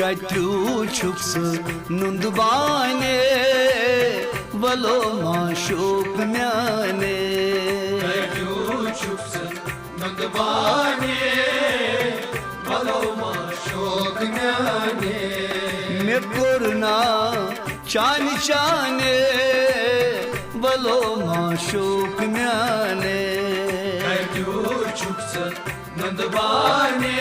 कत्रू छुक्स नुंदबाने वलो माशूक म्याने कत्रू छुक्स नुंदबाने वलो माशूक म्याने मे कोरना चान चाने वलो माशूक म्याने कत्रू छुक्स नुंदबाने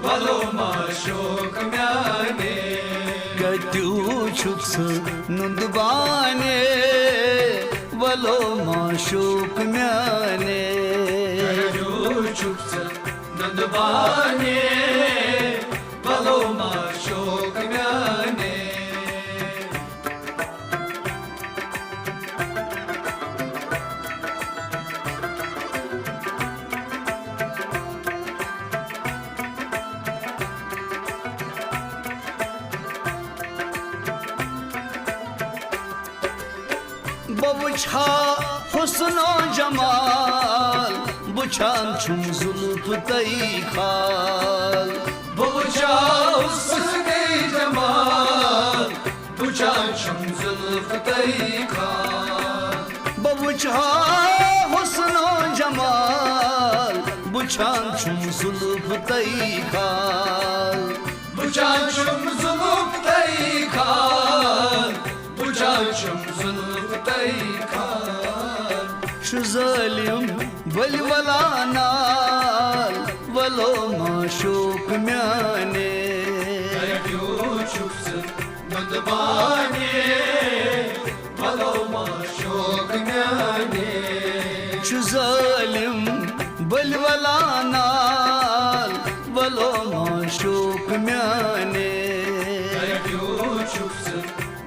वलो माशूक म्याने कत्रू छुक्स नुंदबाने वलो माशूक म्याने कत्रू छुक्स नुंदबाने वलो माशूक म्याने बबुछा हुस्नो जमाल बुछान छुम जुल्फ तई खाल बुझा हुस्न जमाल बुझा छुम जुल्फ तई खाल बबुछा हुस्नो जमाल बुछान छुम जुल्फ तई खाल बुझा छुम जुल्फ तई खाल बुझा छुम जुल्फ तई खाल शुजालिम वलवला नाल वलो माशूक म्याने कत्रू छुक्स नुंदबाने वलो माशूक म्याने शुजालिम वलवला नाल वलो माशूक म्याने कत्रू छुक्स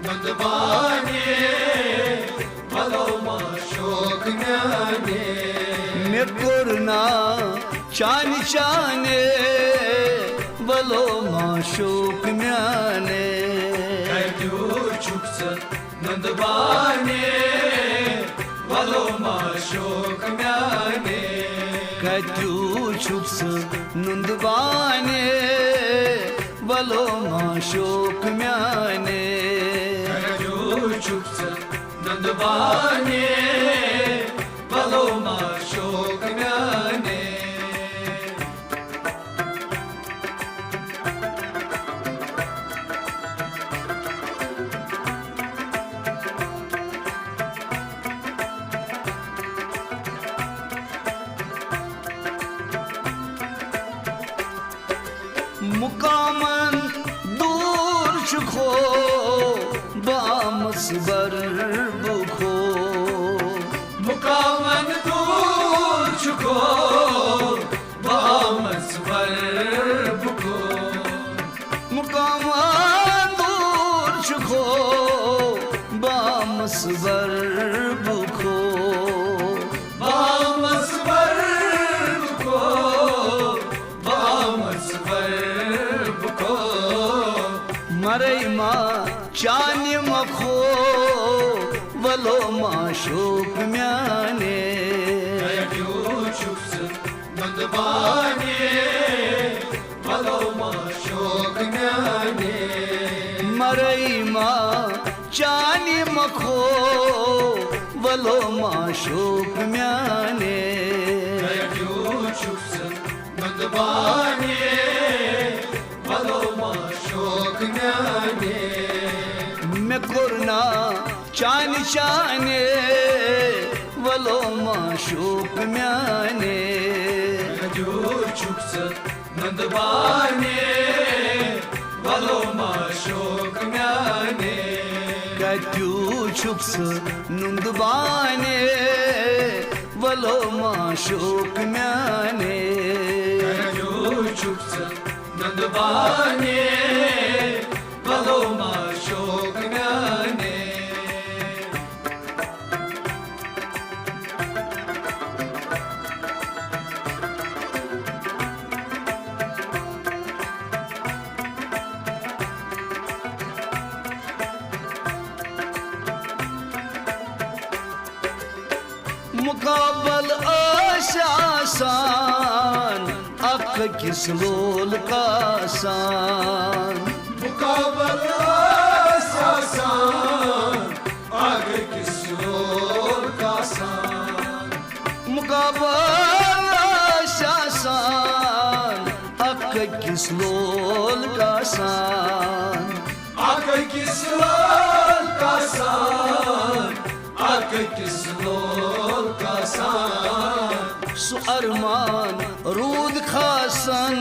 नुंदबाने वलो माशूक म्याने मे कोरना चान चाने वलो माशूक म्याने कत्रू छुक्स नुंदबाने वलो माशूक म्याने कत्रू छुक्स नुंदबाने वलो माशूक म्याने कत्रू छुक्स नुंदबाने वलो माशूक म्याने मुकामन दूर शुखो बामस बर बुखो मुकामन दूर छुको बामसवर बुको मुकामन दूर शुखो बामस बर बुखो बामसवर बुको बामसवर बुको मरई मा चानी मखो वलो माशूक म्याने कत्रू छुक्स नुंदबाने वलो माशूक म्याने मरई मा चानी मखो वलो माशूक म्याने कत्रू छुक्स नुंदबाने वलो माशूक म्याने मे कोरना चान चाने वलो माशूक म्याने कत्रू छुक्स नुंदबाने वलो माशूक म्याने कत्रू छुक्स नुंदबाने वलो माशूक म्याने कत्रू छुक्स नुंदबाने वलो माशूक म्याने मुकाबल आशासान अक किस लोल का सान मुकाबला सासान आगे किस लोल का सान मुकाबला शासान अक किस लोल का सान आगे किस लोल का सान आगे किस लोल का सान सु अरमान रूद खासन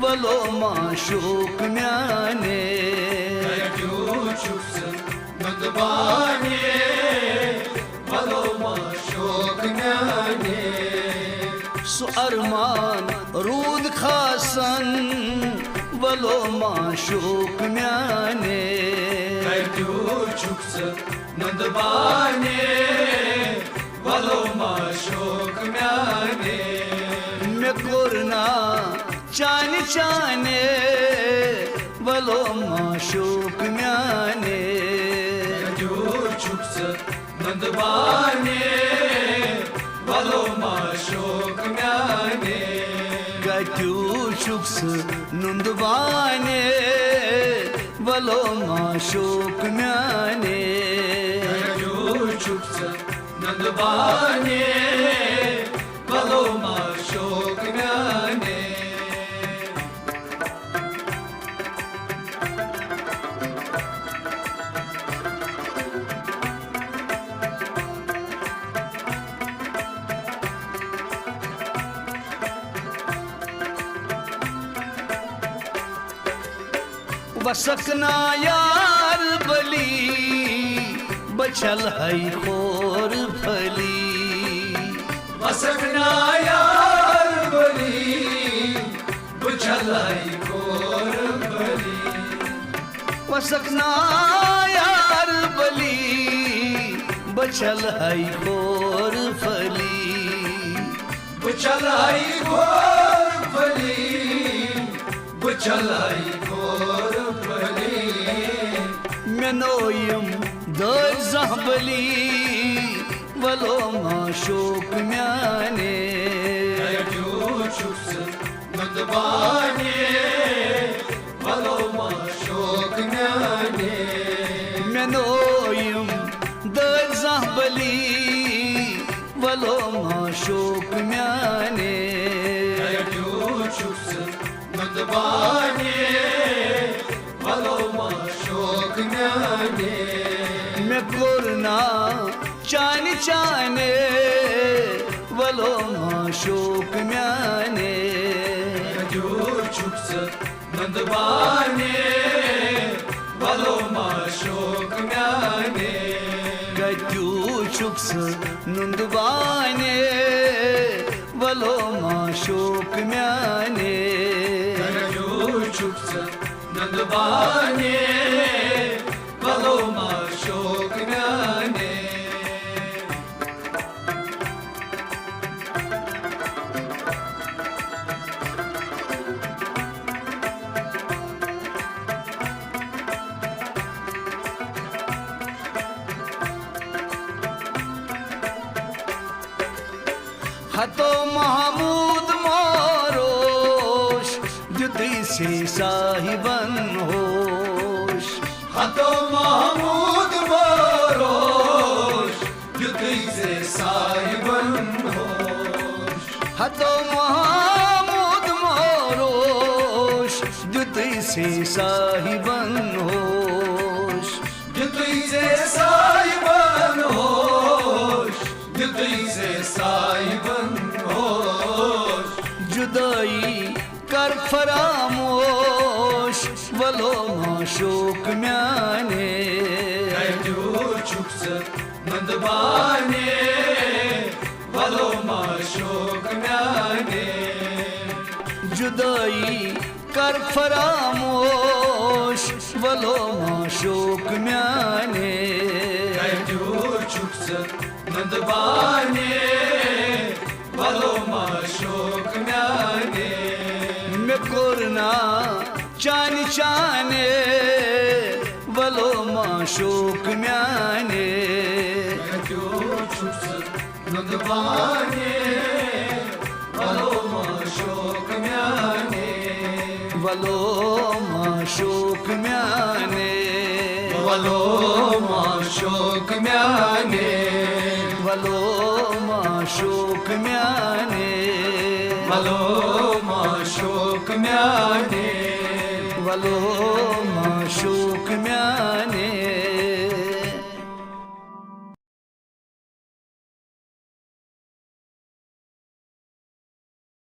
वलो माशूक म्याने नंदबाने वलो माशूक म्याने सु अरमान रूद खासन वलो माशूक म्याने नंदबाने वलो माशूक म्याने मैं कोरना चाने चाने वलो माशूक म्याने नंदबाने वलो माशूक म्याने गट्यू शुक्स नुंदबाने वलो माशूक म्याने नंदबाने वलो माशूक म्याने वसकना यार बली बचल है खोर फली वसकना यार बली बचल है खोर फली वसकना यार बली बचल है खोर फली बचल है खोर फली बचल है खोर फली मेनोयम दर जहबली वलो माशूक म्याने नंदबाने वलो माशूक म्याने मेनोयम दर जहबली वलो माशूक म्याने नंदबाने वलो माशूक म्याने मैं कोरना चाने चाने वलो माशूक म्याने नंदबाने वलो माशूक म्याने गट्यू शुक्स नुंदबाने वलो माशूक म्याने नंदबाने वलो माशूक म्याने हतो महमूद मोरोश जुदी से साहिबन होश हतो महमूद मोरोश जुदी से साहिबन होश हतो महमूद मोरोश जुदी से साहिबन होश जुदी से साहिबन होश जुदी से साहिबन होश जुदाई कर फरामोश वलो माशूक म्याने नंदबाने वलो माशूक म्याने जुदाई कर फरामोश वलो माशूक म्याने नंदबाने वलो माशूक म्याने मैं कोरना चाने चाने वलो माशूक म्याने नंदबाने वलो माशूक शोक म्याने वलो माशोक म्याने वलो माशोक म्याने वलो माशोक म्याने वलो माशोक म्याने वलो माशोक म्याने